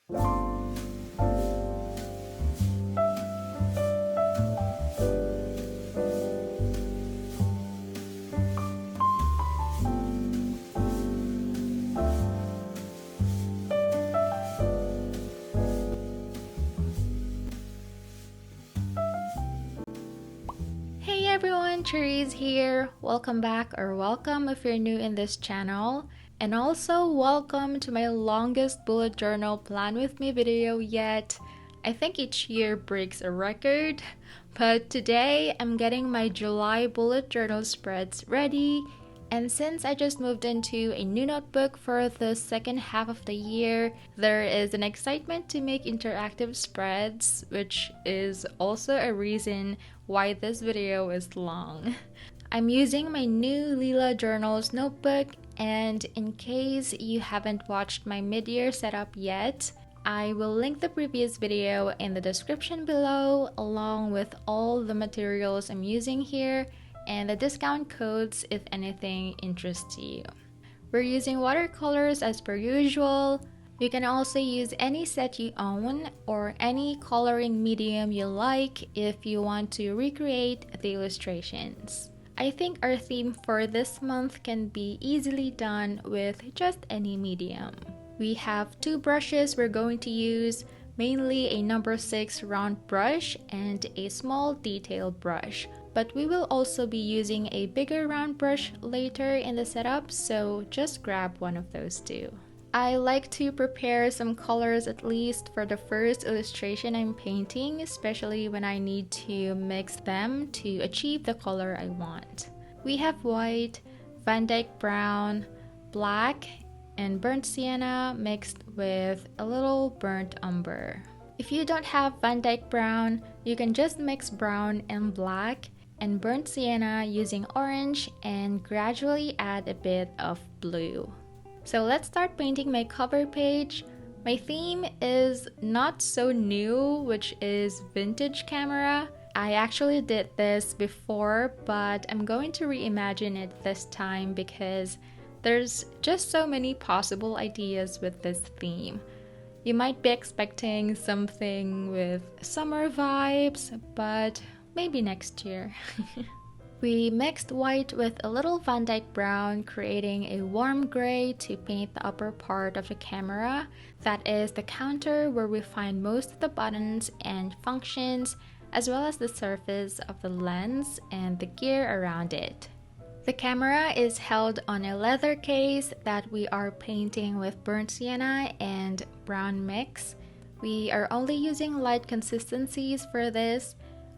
Hey everyone, Cherise here. Welcome back, or welcome if you're new in this channel. And also welcome to my longest bullet journal plan with me video yet. I think each year breaks a record, but today I'm getting my July bullet journal spreads ready. And since I just moved into a new notebook for the second half of the year, there is an excitement to make interactive spreads, which is also a reason why this video is long. I'm using my new Lila Journals notebook, and in case you haven't watched my mid-year setup yet, I will link the previous video in the description below, along with all the materials I'm using here and the discount codes if anything interests you. We're using watercolors as per usual. You can also use any set you own or any coloring medium you like if you want to recreate the illustrations. I think our theme for this month can be easily done with just any medium. We have two brushes we're going to use, mainly a number 6 round brush and a small detail brush. But we will also be using a bigger round brush later in the setup, so just grab one of those two. I like to prepare some colors at least for the first illustration I'm painting, especially when I need to mix them to achieve the color I want. We have white, Van Dyke brown, black, and burnt sienna mixed with a little burnt umber. If you don't have Van Dyke brown, you can just mix brown and black and burnt sienna using orange and gradually add a bit of blue. So let's start painting my cover page. My theme is not so new, which is vintage camera. I actually did this before, but I'm going to reimagine it this time because there's just so many possible ideas with this theme. You might be expecting something with summer vibes, but maybe next year. We mixed white with a little Van Dyke brown, creating a warm gray to paint the upper part of the camera. That is the counter where we find most of the buttons and functions, as well as the surface of the lens and the gear around it. The camera is held on a leather case that we are painting with burnt sienna and brown mix. We are only using light consistencies for this.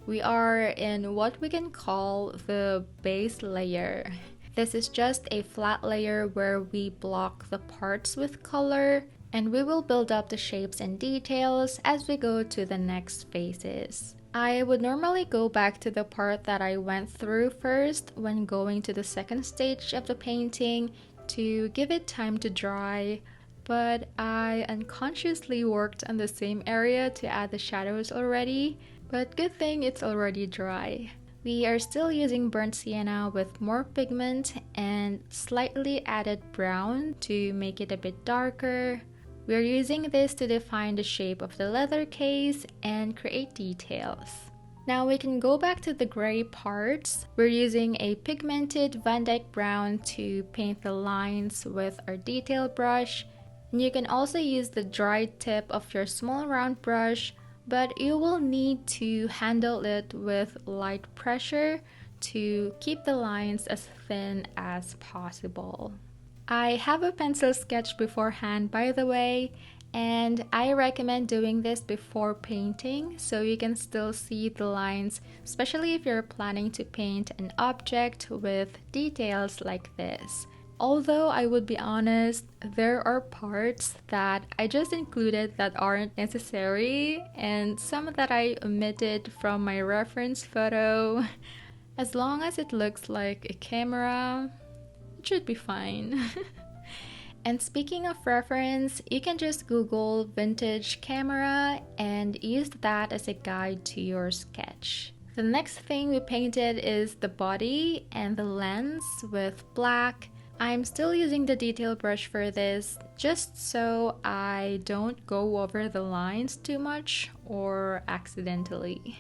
We are in what we can call the base layer. This is just a flat layer where we block the parts with color, and we will build up the shapes and details as we go to the next phases. I would normally go back to the part that I went through first when going to the second stage of the painting to give it time to dry, but I unconsciously worked on the same area to add the shadows already. But good thing it's already dry. We are still using burnt sienna with more pigment and slightly added brown to make it a bit darker. We're using this to define the shape of the leather case and create details. Now we can go back to the gray parts. We're using a pigmented Van Dyke brown to paint the lines with our detail brush. And you can also use the dried tip of your small round brush, but you will need to handle it with light pressure to keep the lines as thin as possible. I have a pencil sketch beforehand, by the way, and I recommend doing this before painting so you can still see the lines, especially if you're planning to paint an object with details like this. Although I would be honest, there are parts that I just included that aren't necessary and some that I omitted from my reference photo. As long as it looks like a camera, it should be fine. And speaking of reference, you can just Google vintage camera and use that as a guide to your sketch. The next thing we painted is the body and the lens with black, I'm still using the detail brush for this just so I don't go over the lines too much or accidentally.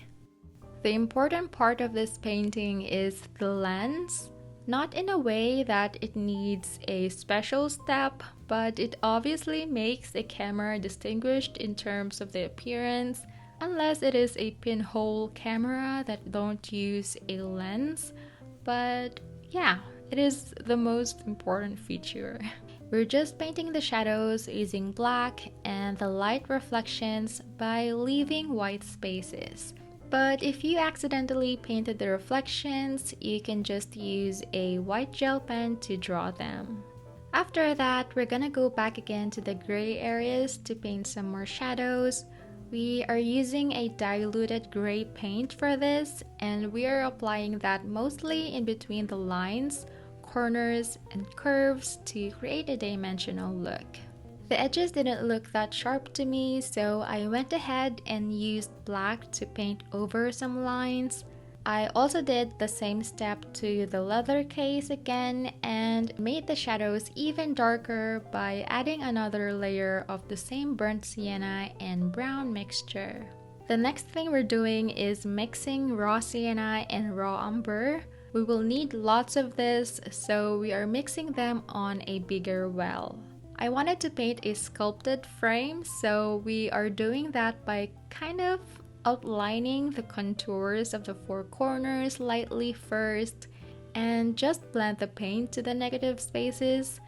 The important part of this painting is the lens, not in a way that it needs a special step, but it obviously makes a camera distinguished in terms of the appearance, unless it is a pinhole camera that don't use a lens. But yeah, it is the most important feature. We're just painting the shadows using black and the light reflections by leaving white spaces. But if you accidentally painted the reflections, you can just use a white gel pen to draw them. After that, we're gonna go back again to the gray areas to paint some more shadows. We are using a diluted gray paint for this, and we are applying that mostly in between the lines, corners, and curves to create a dimensional look. The edges didn't look that sharp to me, so I went ahead and used black to paint over some lines. I also did the same step to the leather case again and made the shadows even darker by adding another layer of the same burnt sienna and brown mixture. The next thing we're doing is mixing raw sienna and raw umber. We will need lots of this, so we are mixing them on a bigger well. I wanted to paint a sculpted frame, so we are doing that by kind of outlining the contours of the four corners lightly first and just blend the paint to the negative spaces.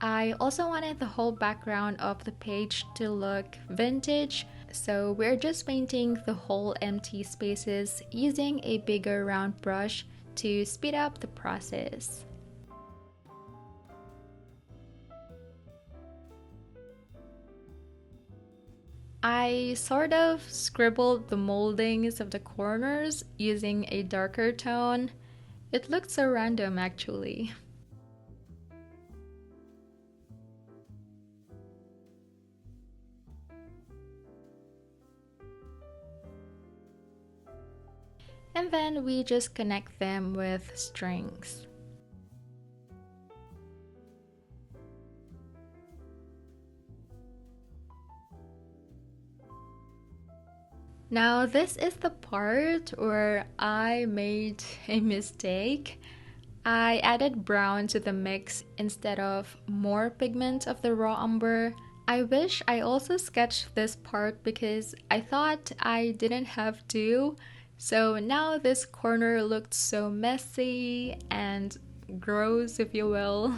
I also wanted the whole background of the page to look vintage, so we're just painting the whole empty spaces using a bigger round brush to speed up the process. I sort of scribbled the moldings of the corners using a darker tone. It looked so random actually. And then we just connect them with strings. Now this is the part where I made a mistake. I added brown to the mix instead of more pigment of the raw umber. I wish I also sketched this part because I thought I didn't have to. So now this corner looked so messy and gross, if you will.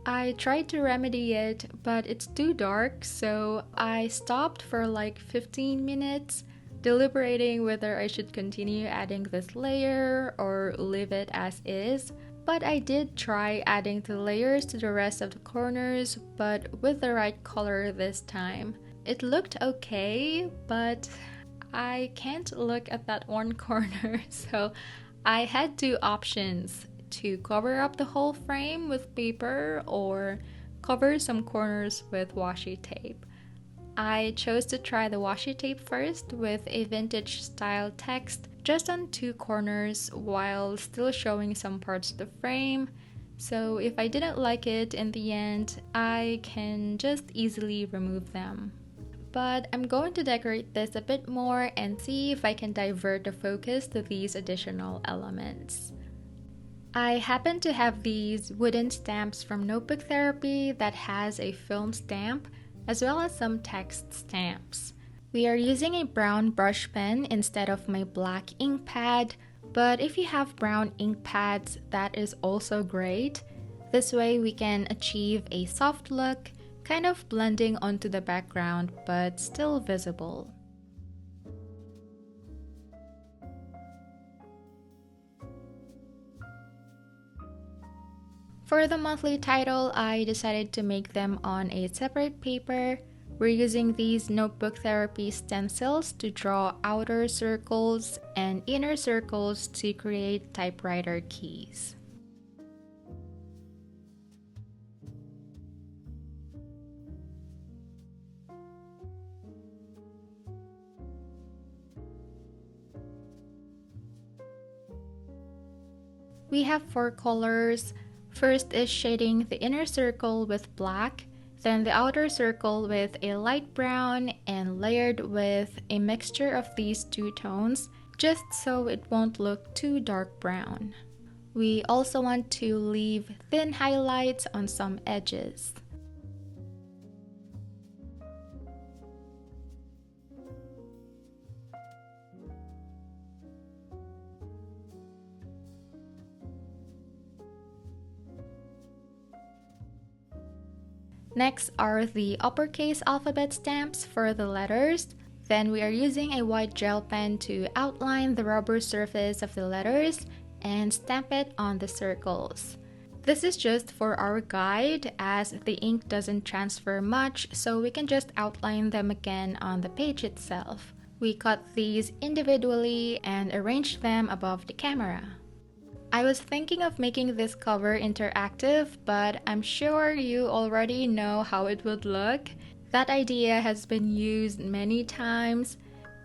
I tried to remedy it, but it's too dark, so I stopped for like 15 minutes, deliberating whether I should continue adding this layer or leave it as is. But I did try adding the layers to the rest of the corners, but with the right color this time. It looked okay, but I can't look at that one corner, so I had two options: to cover up the whole frame with paper or cover some corners with washi tape. I chose to try the washi tape first with a vintage style text just on two corners while still showing some parts of the frame. So if I didn't like it in the end, I can just easily remove them. But I'm going to decorate this a bit more and see if I can divert the focus to these additional elements. I happen to have these wooden stamps from Notebook Therapy that has a film stamp as well as some text stamps. We are using a brown brush pen instead of my black ink pad, but if you have brown ink pads, that is also great. This way we can achieve a soft look, kind of blending onto the background but still visible. For the monthly title, I decided to make them on a separate paper. We're using these Notebook Therapy stencils to draw outer circles and inner circles to create typewriter keys. We have 4 colors. First is shading the inner circle with black, then the outer circle with a light brown, and layered with a mixture of these two tones, just so it won't look too dark brown. We also want to leave thin highlights on some edges. Next are the uppercase alphabet stamps for the letters. Then we are using a white gel pen to outline the rubber surface of the letters and stamp it on the circles. This is just for our guide as the ink doesn't transfer much, so we can just outline them again on the page itself. We cut these individually and arranged them above the camera. I was thinking of making this cover interactive, but I'm sure you already know how it would look. That idea has been used many times,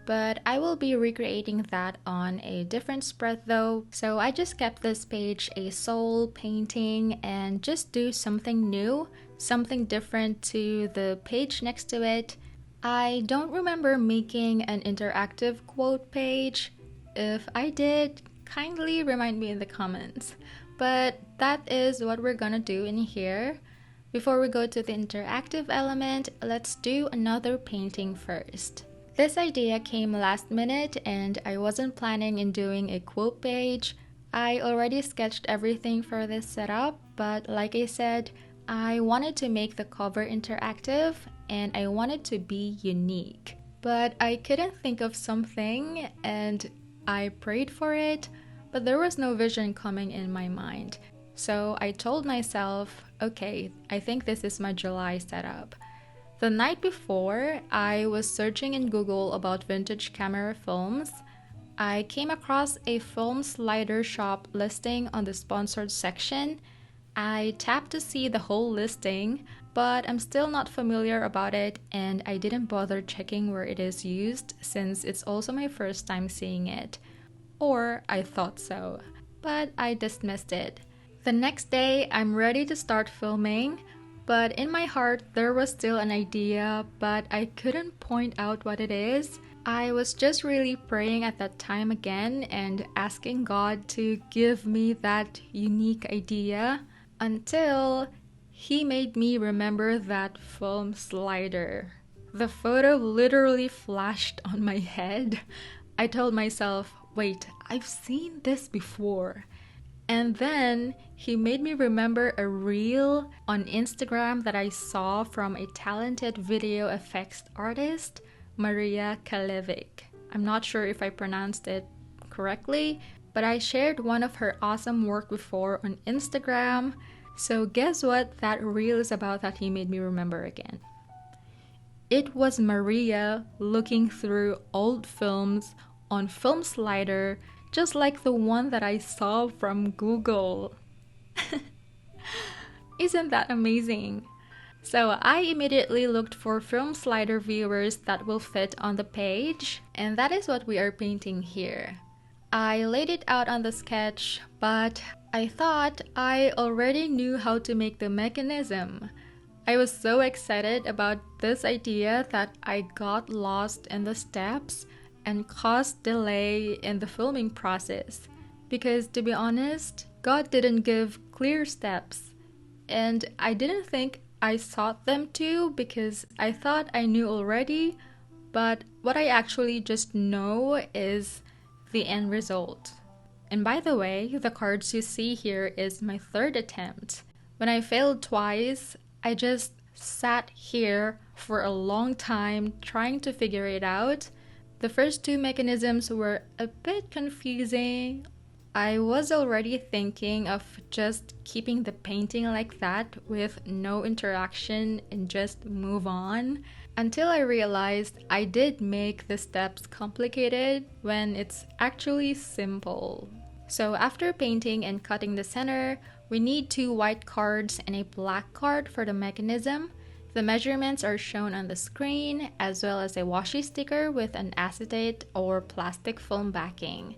but I will be recreating that on a different spread though. So I just kept this page a soul painting and just do something new, something different to the page next to it. I don't remember making an interactive quote page. If I did, kindly remind me in the comments. But that is what we're gonna do in here. Before we go to the interactive element, let's do another painting first. This idea came last minute and I wasn't planning in doing a quote page. I already sketched everything for this setup, but like I said, I wanted to make the cover interactive and I wanted to be unique. But I couldn't think of something and I prayed for it, but there was no vision coming in my mind. So I told myself, okay, I think this is my July setup. The night before, I was searching in Google about vintage camera films. I came across a film slider shop listing on the sponsored section. I tapped to see the whole listing, but I'm still not familiar about it and I didn't bother checking where it is used since it's also my first time seeing it. Or I thought so, but I dismissed it. The next day, I'm ready to start filming, but in my heart, there was still an idea, but I couldn't point out what it is. I was just really praying at that time again and asking God to give me that unique idea until He made me remember that film slider. The photo literally flashed on my head. I told myself, wait, I've seen this before. And then He made me remember a reel on Instagram that I saw from a talented video effects artist, Maria Kalevic. I'm not sure if I pronounced it correctly, but I shared one of her awesome work before on Instagram. So guess what that reel is about that He made me remember again? It was Maria looking through old films on Film Slider, just like the one that I saw from Google. Isn't that amazing? So I immediately looked for Film Slider viewers that will fit on the page, and that is what we are painting here. I laid it out on the sketch, but I thought I already knew how to make the mechanism. I was so excited about this idea that I got lost in the steps and caused delay in the filming process. Because to be honest, God didn't give clear steps. And I didn't think I sought them to because I thought I knew already, but what I actually just know is the end result. And by the way, the cards you see here is my third attempt. When I failed twice, I just sat here for a long time trying to figure it out. The first two mechanisms were a bit confusing. I was already thinking of just keeping the painting like that with no interaction and just move on, until I realized I did make the steps complicated when it's actually simple. So after painting and cutting the center, we need 2 white cards and a black card for the mechanism. The measurements are shown on the screen, as well as a washi sticker with an acetate or plastic film backing.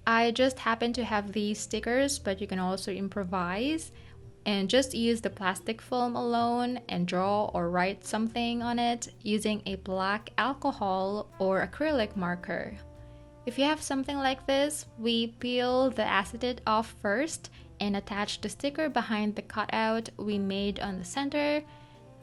I just happen to have these stickers, but you can also improvise. and just use the plastic film alone and draw or write something on it using a black alcohol or acrylic marker. If you have something like this, we peel the acetate off first and attach the sticker behind the cutout we made on the center.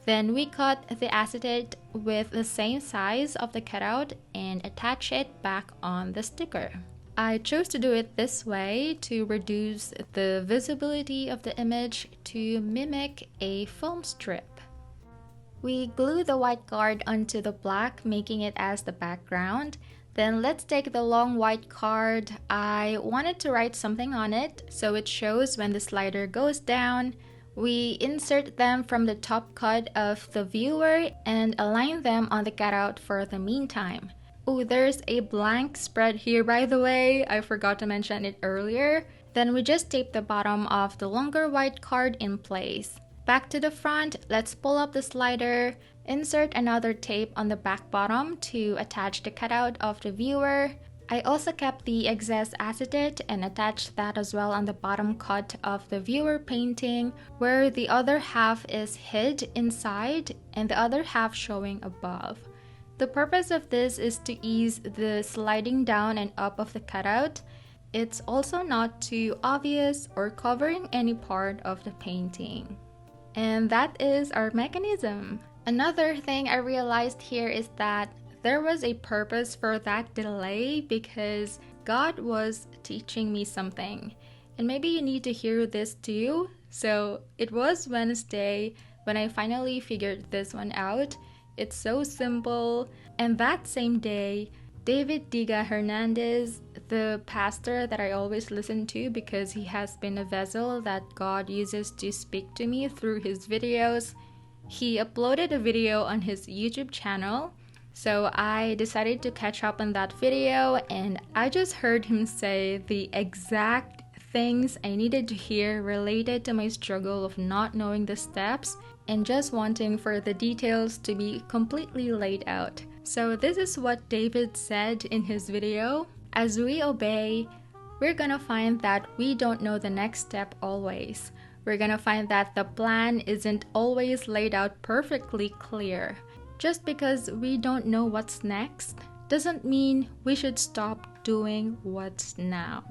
Then we cut the acetate with the same size of the cutout and attach it back on the sticker. I chose to do it this way to reduce the visibility of the image to mimic a film strip. We glue the white card onto the black, making it as the background. Then let's take the long white card. I wanted to write something on it so it shows when the slider goes down. We insert them from the top cut of the viewer and align them on the cutout for the meantime. Oh, there's a blank spread here, by the way. I forgot to mention it earlier. Then we just tape the bottom of the longer white card in place. Back to the front, let's pull up the slider, insert another tape on the back bottom to attach the cutout of the viewer. I also kept the excess acetate and attached that as well on the bottom cut of the viewer painting, where the other half is hid inside and the other half showing above. The purpose of this is to ease the sliding down and up of the cutout. It's also not too obvious or covering any part of the painting. And that is our mechanism. Another thing I realized here is that there was a purpose for that delay because God was teaching me something. And maybe you need to hear this too. So it was Wednesday when I finally figured this one out. It's so simple. And that same day, David Diga Hernandez, the pastor that I always listen to because he has been a vessel that God uses to speak to me through his videos, he uploaded a video on his YouTube channel. So I decided to catch up on that video and I just heard him say the exact things I needed to hear related to my struggle of not knowing the steps and just wanting for the details to be completely laid out. So this is what David said in his video. As we obey, we're gonna find that we don't know the next step always. We're gonna find that the plan isn't always laid out perfectly clear. Just because we don't know what's next doesn't mean we should stop doing what's now.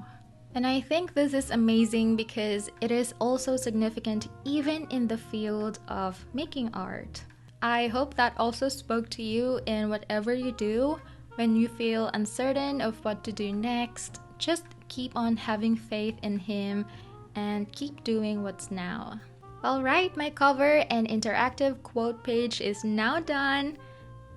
And I think this is amazing because it is also significant even in the field of making art. I hope that also spoke to you in whatever you do. When you feel uncertain of what to do next, just keep on having faith in Him and keep doing what's now. Alright, my cover and interactive quote page is now done.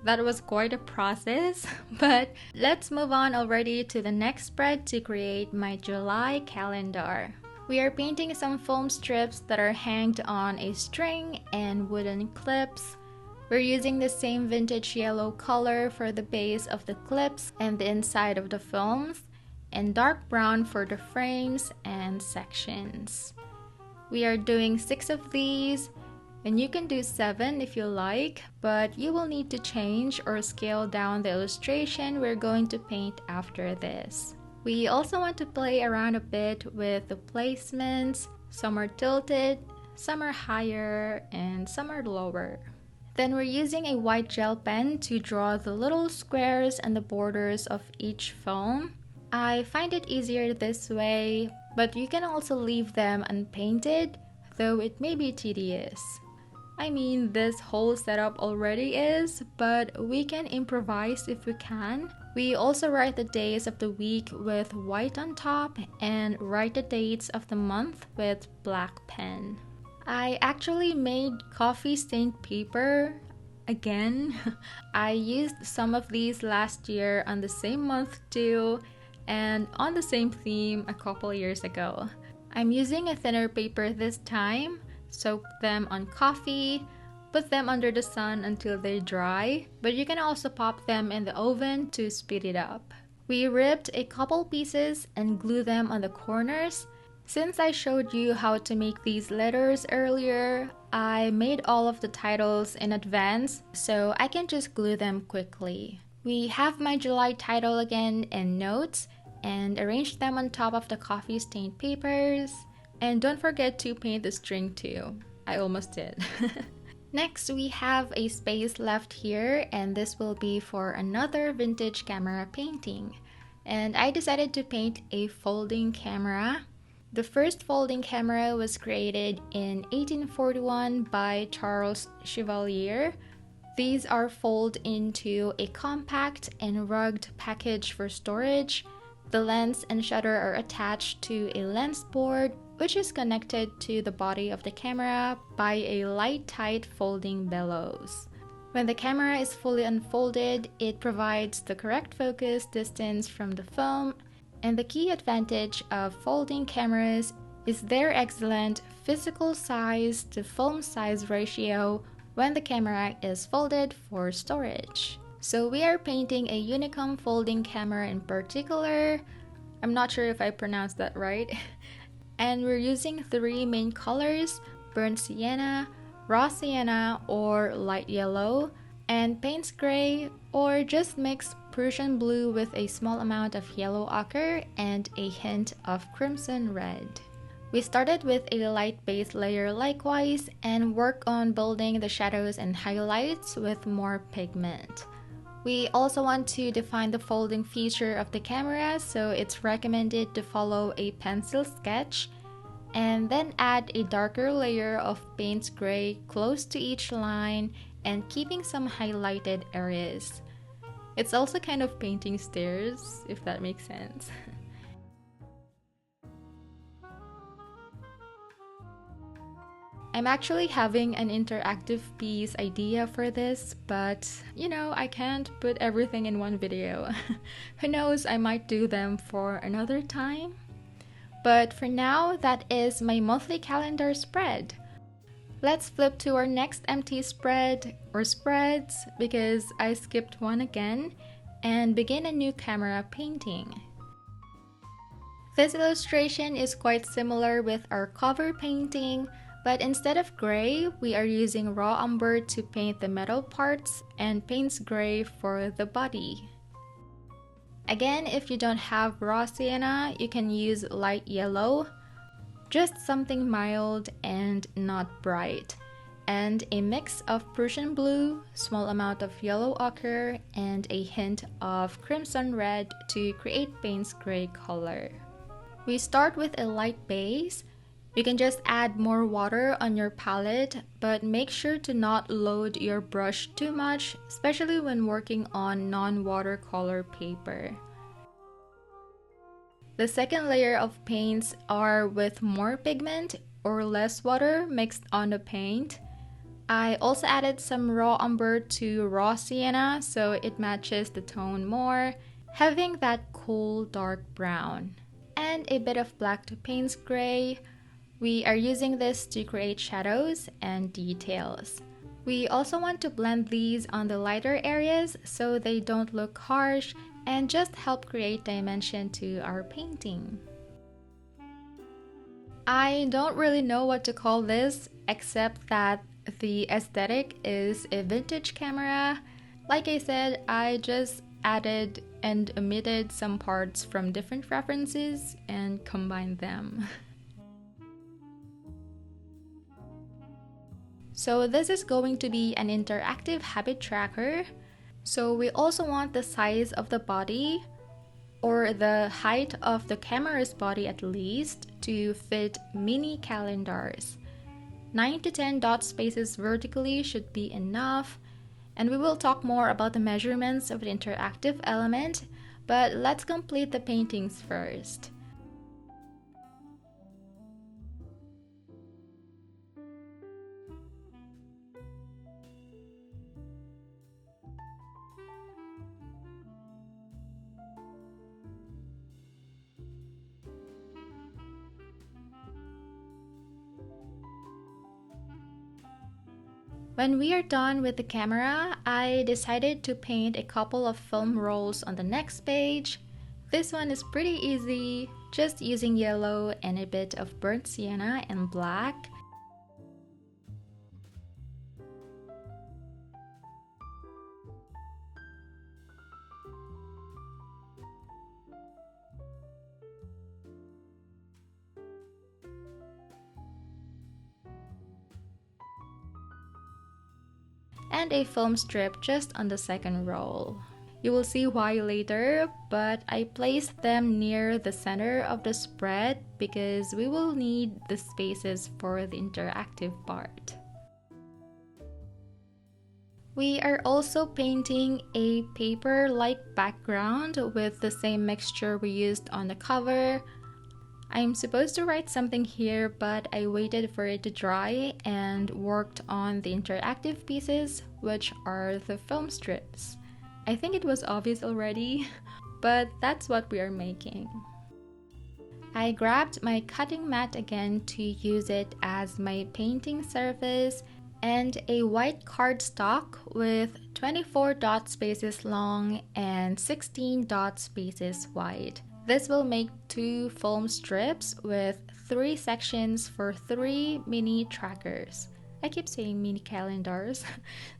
That was quite a process, but let's move on already to the next spread to create my July calendar. We are painting some foam strips that are hanged on a string and wooden clips. We're using the same vintage yellow color for the base of the clips and the inside of the films, and dark brown for the frames and sections. We are doing 6 of these, and you can do 7 if you like, but you will need to change or scale down the illustration we're going to paint after this. We also want to play around a bit with the placements. Some are tilted, some are higher, and some are lower. Then we're using a white gel pen to draw the little squares and the borders of each film. I find it easier this way, but you can also leave them unpainted, though it may be tedious. I mean, this whole setup already is, but we can improvise if we can. We also write the days of the week with white on top and write the dates of the month with black pen. I actually made coffee stained paper again. I used some of these last year on the same month too, and on the same theme a couple years ago. I'm using a thinner paper this time. Soak them on coffee, put them under the sun until they dry, but you can also pop them in the oven to speed it up. We ripped a couple pieces and glue them on the corners. Since I showed you how to make these letters earlier, I made all of the titles in advance so I can just glue them quickly. We have my July title again and notes and arranged them on top of the coffee stained papers. And don't forget to paint the string too. I almost did. Next, we have a space left here, and this will be for another vintage camera painting. And I decided to paint a folding camera. The first folding camera was created in 1841 by Charles Chevalier. These are folded into a compact and rugged package for storage. The lens and shutter are attached to a lens board, which is connected to the body of the camera by a light tight folding bellows. When the camera is fully unfolded, it provides the correct focus distance from the film, and the key advantage of folding cameras is their excellent physical size to film size ratio when the camera is folded for storage. So we are painting a Unicom folding camera in particular. I'm not sure if I pronounced that right. And we're using three main colors: burnt sienna, raw sienna or light yellow, and Payne's gray, or just mix Prussian blue with a small amount of yellow ochre and a hint of crimson red. We started with a light base layer likewise and work on building the shadows and highlights with more pigment. We also want to define the folding feature of the camera, so it's recommended to follow a pencil sketch and then add a darker layer of Payne's gray close to each line and keeping some highlighted areas. It's also kind of painting stairs, if that makes sense. I'm actually having an interactive piece idea for this, but I can't put everything in one video. Who knows, I might do them for another time. But for now, that is my monthly calendar spread. Let's flip to our next empty spread or spreads, because I skipped one again, and begin a new camera painting. This illustration is quite similar with our cover painting, but instead of gray, we are using raw umber to paint the metal parts and Payne's gray for the body. Again, if you don't have raw sienna, you can use light yellow, just something mild and not bright, and a mix of Prussian blue, small amount of yellow ochre, and a hint of crimson red to create Payne's gray color. We start with a light base. You can just add more water on your palette, but make sure to not load your brush too much, especially when working on non-watercolor paper. The second layer of paints are with more pigment or less water mixed on the paint. I also added some raw umber to raw sienna so it matches the tone more, having that cool dark brown. And a bit of black to Payne's gray. We are using this to create shadows and details. We also want to blend these on the lighter areas so they don't look harsh and just help create dimension to our painting. I don't really know what to call this, except that the aesthetic is a vintage camera. Like I said, I just added and omitted some parts from different references and combined them. So this is going to be an interactive habit tracker. So we also want the size of the body, or the height of the camera's body at least, to fit mini calendars. 9 to 10 dot spaces vertically should be enough. And we will talk more about the measurements of the interactive element, but let's complete the paintings first. When we are done with the camera, I decided to paint a couple of film rolls on the next page. This one is pretty easy, just using yellow and a bit of burnt sienna and black. and a film strip just on the second roll. You will see why later, but I placed them near the center of the spread because we will need the spaces for the interactive part. We are also painting a paper-like background with the same mixture we used on the cover. I'm supposed to write something here, but I waited for it to dry and worked on the interactive pieces, which are the film strips. I think it was obvious already, but that's what we are making. I grabbed my cutting mat again to use it as my painting surface and a white cardstock with 24 dot spaces long and 16 dot spaces wide. This will make 2 film strips with 3 sections for 3 mini trackers. I keep saying mini calendars.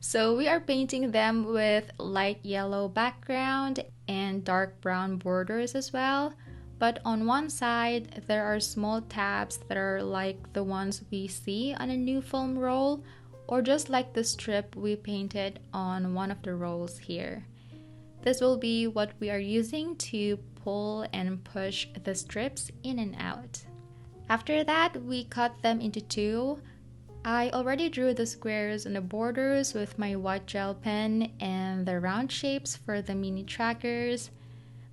So we are painting them with light yellow background and dark brown borders as well. But on one side, there are small tabs that are like the ones we see on a new film roll, or just like the strip we painted on one of the rolls here. This will be what we are using to pull and push the strips in and out. After that, we cut them into 2. I already drew the squares and the borders with my white gel pen and the round shapes for the mini trackers.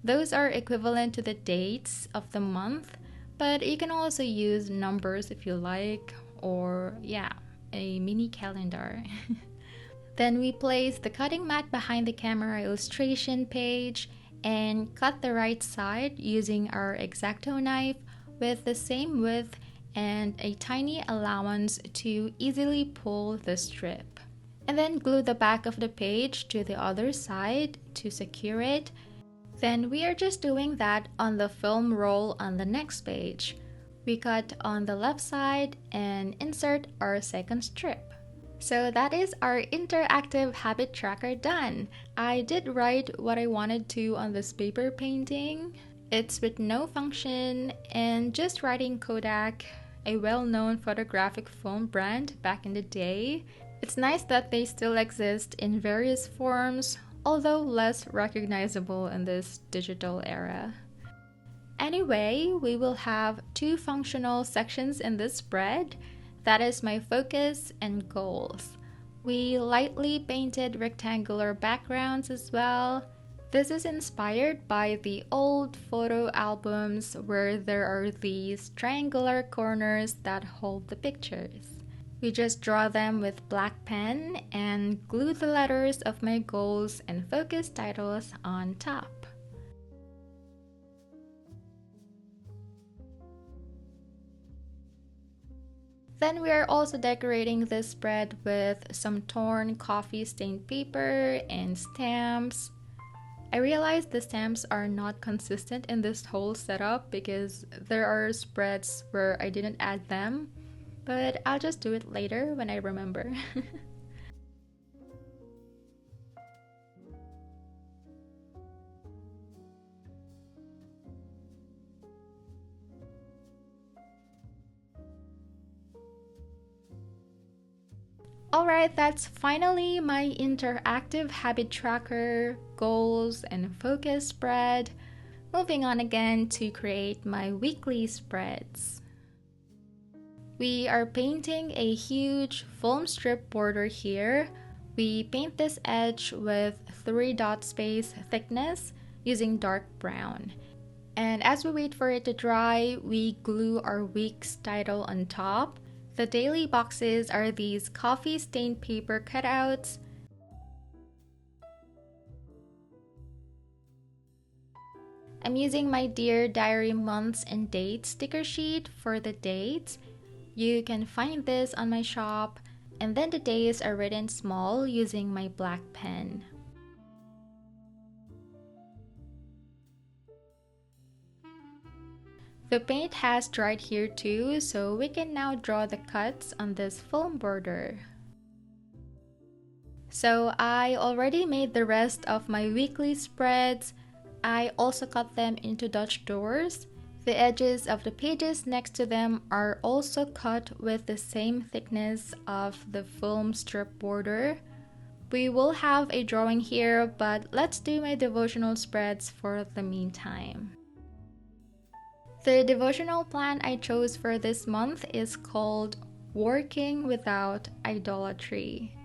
Those are equivalent to the dates of the month, but you can also use numbers if you like, or a mini calendar. Then we place the cutting mat behind the camera illustration page and cut the right side using our X-Acto knife with the same width and a tiny allowance to easily pull the strip. And then glue the back of the page to the other side to secure it. Then we are just doing that on the film roll on the next page. We cut on the left side and insert our second strip. So that is our interactive habit tracker done. I did write what I wanted to on this paper painting. It's with no function and just writing Kodak, a well-known photographic film brand back in the day. It's nice that they still exist in various forms, although less recognizable in this digital era. Anyway, we will have 2 functional sections in this spread. That is my focus and goals. We lightly painted rectangular backgrounds as well. This is inspired by the old photo albums where there are these triangular corners that hold the pictures. We just draw them with black pen and glue the letters of my goals and focus titles on top. Then we are also decorating this spread with some torn coffee-stained paper and stamps. I realized the stamps are not consistent in this whole setup because there are spreads where I didn't add them, but I'll just do it later when I remember. Alright, that's finally my interactive habit tracker, goals, and focus spread. Moving on again to create my weekly spreads. We are painting a huge film strip border here. We paint this edge with 3 dot space thickness using dark brown. And as we wait for it to dry, we glue our week's title on top. The daily boxes are these coffee-stained paper cutouts. I'm using my Dear Diary months and dates sticker sheet for the dates. You can find this on my shop, and then the days are written small using my black pen. The paint has dried here too, so we can now draw the cuts on this film border. So I already made the rest of my weekly spreads. I also cut them into Dutch doors. The edges of the pages next to them are also cut with the same thickness of the film strip border. We will have a drawing here, but let's do my devotional spreads for the meantime. The devotional plan I chose for this month is called Working Without Idolatry.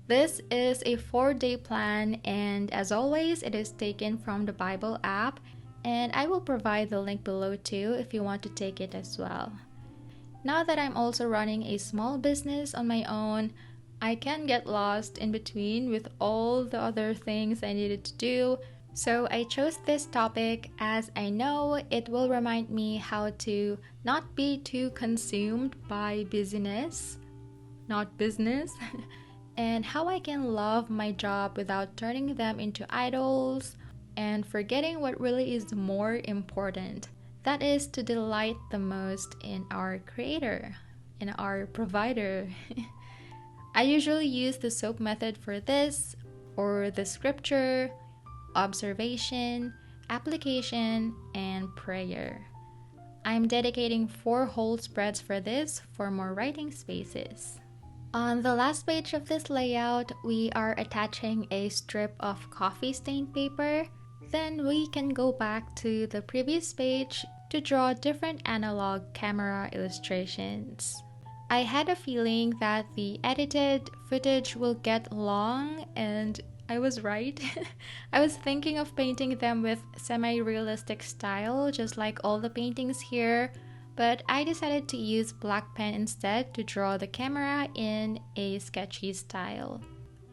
This is a 4-day plan, and as always, it is taken from the Bible app, and I will provide the link below too if you want to take it as well. Now that I'm also running a small business on my own, I can get lost in between with all the other things I needed to do, so I chose this topic as I know it will remind me how to not be too consumed by busyness, not business, and how I can love my job without turning them into idols and forgetting what really is more important. That is to delight the most in our Creator, in our Provider. I usually use the SOAP method for this, or the scripture, observation, application, and prayer. I'm dedicating 4 whole spreads for this for more writing spaces. On the last page of this layout, we are attaching a strip of coffee stained paper. Then we can go back to the previous page to draw different analog camera illustrations. I had a feeling that the edited footage will get long, and I was right. I was thinking of painting them with semi-realistic style, just like all the paintings here, but I decided to use black pen instead to draw the camera in a sketchy style.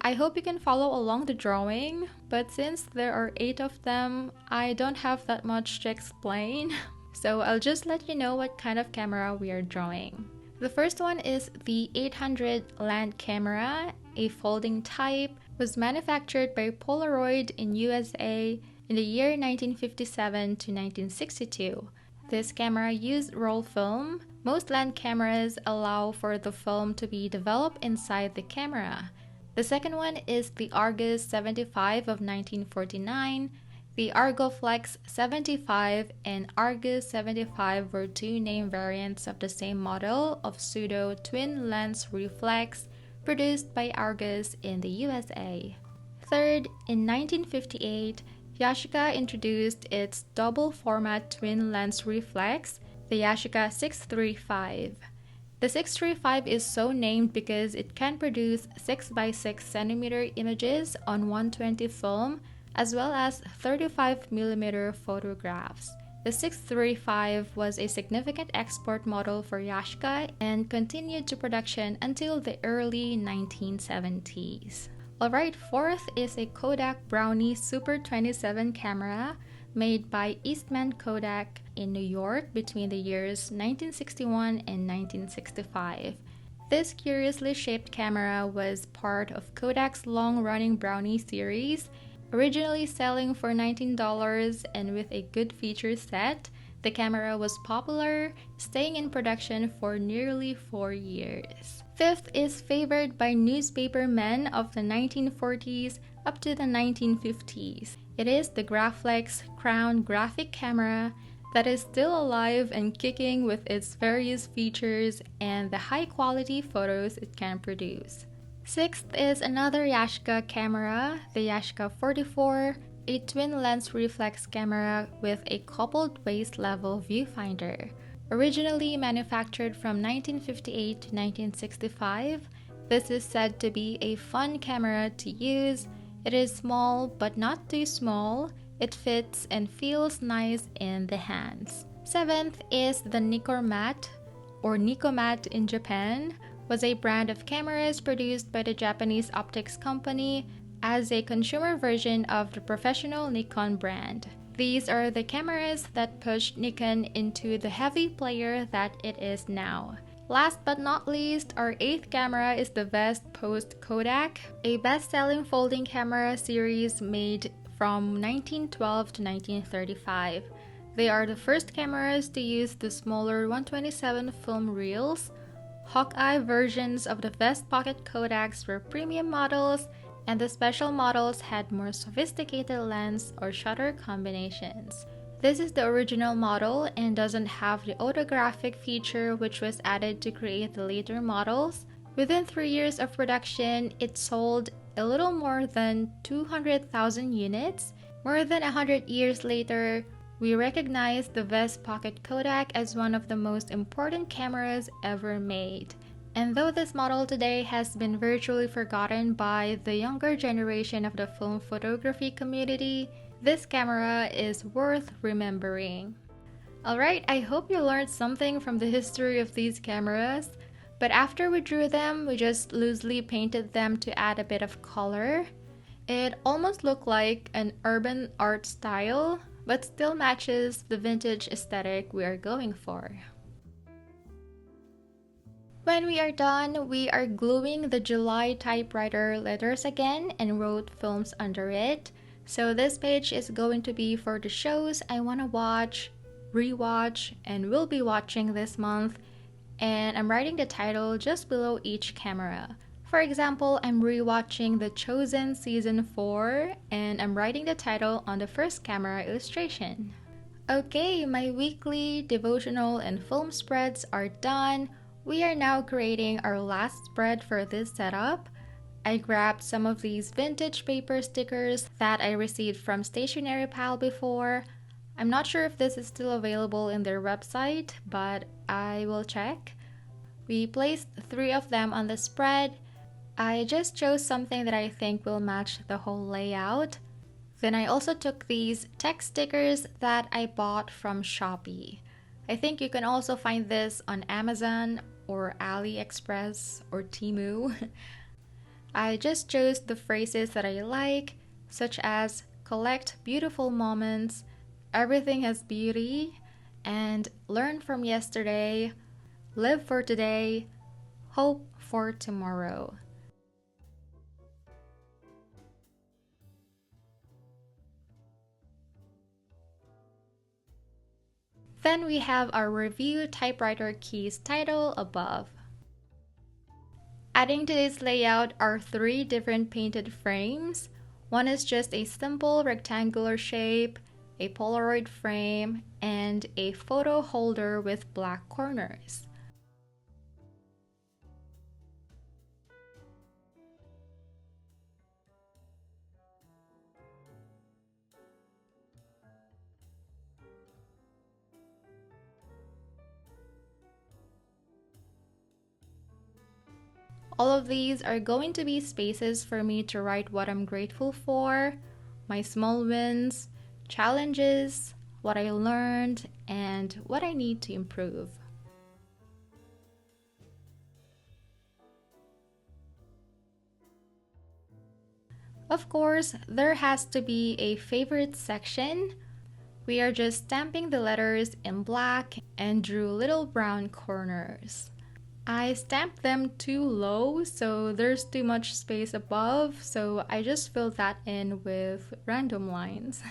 I hope you can follow along the drawing, but since there are 8 of them, I don't have that much to explain, so I'll just let you know what kind of camera we are drawing. The first one is the 800 land camera, a folding type, was manufactured by Polaroid in USA in the year 1957 to 1962. This camera used roll film. Most land cameras allow for the film to be developed inside the camera. The second one is the Argus 75 of 1949. The Argoflex 75 and Argus 75 were 2 name variants of the same model of pseudo twin lens reflex produced by Argus in the USA. Third, in 1958, Yashica introduced its double format twin lens reflex, the Yashica 635. The 635 is so named because it can produce 6x6 cm images on 120 film as well as 35mm photographs. The 635 was a significant export model for Yashica and continued to production until the early 1970s. Alright, fourth is a Kodak Brownie Super 27 camera made by Eastman Kodak in New York between the years 1961 and 1965. This curiously shaped camera was part of Kodak's long-running Brownie series, originally selling for $19 and with a good feature set. The camera was popular, staying in production for nearly 4 years. Fifth is favored by newspaper men of the 1940s up to the 1950s. It is the Graflex Crown graphic camera that is still alive and kicking with its various features and the high quality photos it can produce. Sixth is another Yashica camera, the Yashica 44, a twin lens reflex camera with a coupled waist level viewfinder. Originally manufactured from 1958 to 1965, this is said to be a fun camera to use. It is small but not too small. It fits and feels nice in the hands. Seventh is the Nicormat, or Nicomat in Japan, was a brand of cameras produced by the Japanese optics company as a consumer version of the professional Nikon brand. These are the cameras that pushed Nikon into the heavy player that it is now. Last but not least, our 8th camera is the Vest Post Kodak, a best-selling folding camera series made from 1912 to 1935. They are the first cameras to use the smaller 127 film reels. Hawkeye versions of the Vest Pocket Kodaks were premium models, and the special models had more sophisticated lens or shutter combinations. This is the original model and doesn't have the autographic feature which was added to create the later models. Within 3 years of production, it sold a little more than 200,000 units. More than 100 years later, we recognize the Vest Pocket Kodak as one of the most important cameras ever made. And though this model today has been virtually forgotten by the younger generation of the film photography community, this camera is worth remembering. Alright, I hope you learned something from the history of these cameras. But after we drew them, we just loosely painted them to add a bit of color. It almost looked like an urban art style, but still matches the vintage aesthetic we are going for. When we are done, we are gluing the July typewriter letters again and wrote films under it. So this page is going to be for the shows I want to watch, rewatch, and will be watching this month. And I'm writing the title just below each camera. For example, I'm rewatching The Chosen Season 4 and I'm writing the title on the first camera illustration. Okay, my weekly devotional and film spreads are done. We are now creating our last spread for this setup. I grabbed some of these vintage paper stickers that I received from Stationery Pal before. I'm not sure if this is still available in their website, but I will check. We placed 3 of them on the spread. I just chose something that I think will match the whole layout. Then I also took these text stickers that I bought from Shopee. I think you can also find this on Amazon or AliExpress or Temu. I just chose the phrases that I like, such as collect beautiful moments, everything has beauty, and learn from yesterday, live for today, hope for tomorrow. Then we have our review typewriter keys title above. Adding to this layout are 3 different painted frames. One is just a simple rectangular shape, a Polaroid frame, and a photo holder with black corners. All of these are going to be spaces for me to write what I'm grateful for, my small wins, challenges, what I learned, and what I need to improve. Of course, there has to be a favorite section. We are just stamping the letters in black and drew little brown corners. I stamped them too low, so there's too much space above, so I just filled that in with random lines.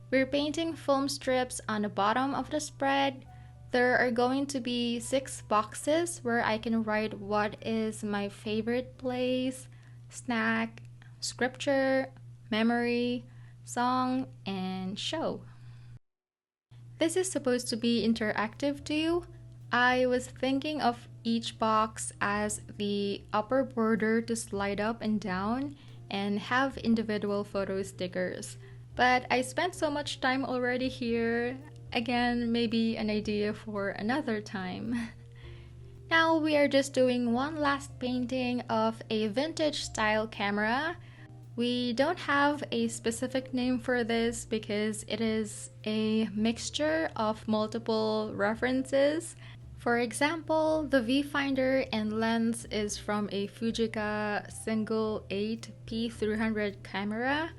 We're painting film strips on the bottom of the spread. There are going to be 6 boxes where I can write what is my favorite place, snack, scripture, memory, song, and show. This is supposed to be interactive too. I was thinking of each box as the upper border to slide up and down and have individual photo stickers. But I spent so much time already here. Again, maybe an idea for another time. Now we are just doing one last painting of a vintage style camera. We don't have a specific name for this because it is a mixture of multiple references. For example, the viewfinder and lens is from a Fujica single 8P300 camera.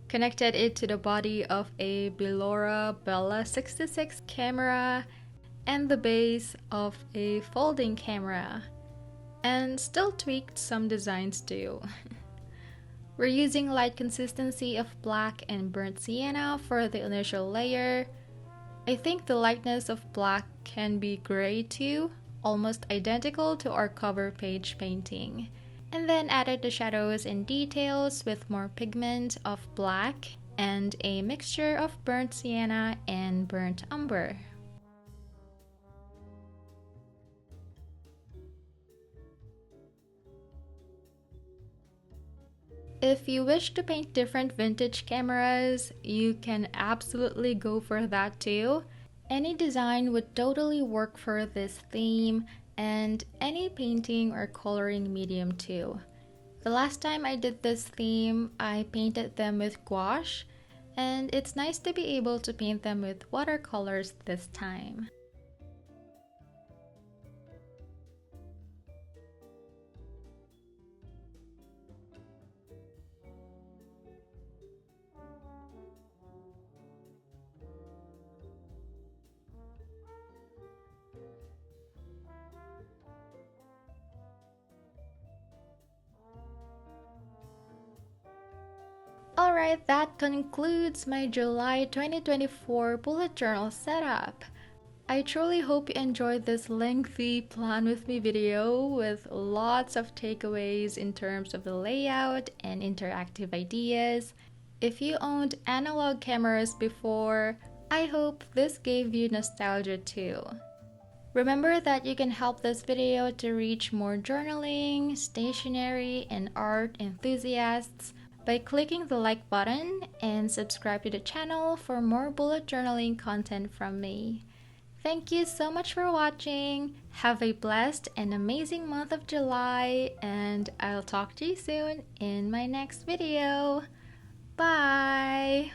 Connected it to the body of a Bilora Bella 66 camera and the base of a folding camera. And still tweaked some designs too. We're using light consistency of black and burnt sienna for the initial layer. I think the lightness of black can be gray too, almost identical to our cover page painting. And then added the shadows and details with more pigment of black and a mixture of burnt sienna and burnt umber. If you wish to paint different vintage cameras, you can absolutely go for that too. Any design would totally work for this theme, and any painting or coloring medium too. The last time I did this theme, I painted them with gouache, and it's nice to be able to paint them with watercolors this time. Alright, that concludes my July 2024 bullet journal setup. I truly hope you enjoyed this lengthy plan with me video with lots of takeaways in terms of the layout and interactive ideas. If you owned analog cameras before, I hope this gave you nostalgia too. Remember that you can help this video to reach more journaling, stationery, and art enthusiasts by clicking the like button and subscribe to the channel for more bullet journaling content from me. Thank you so much for watching. Have a blessed and amazing month of July, and I'll talk to you soon in my next video. Bye!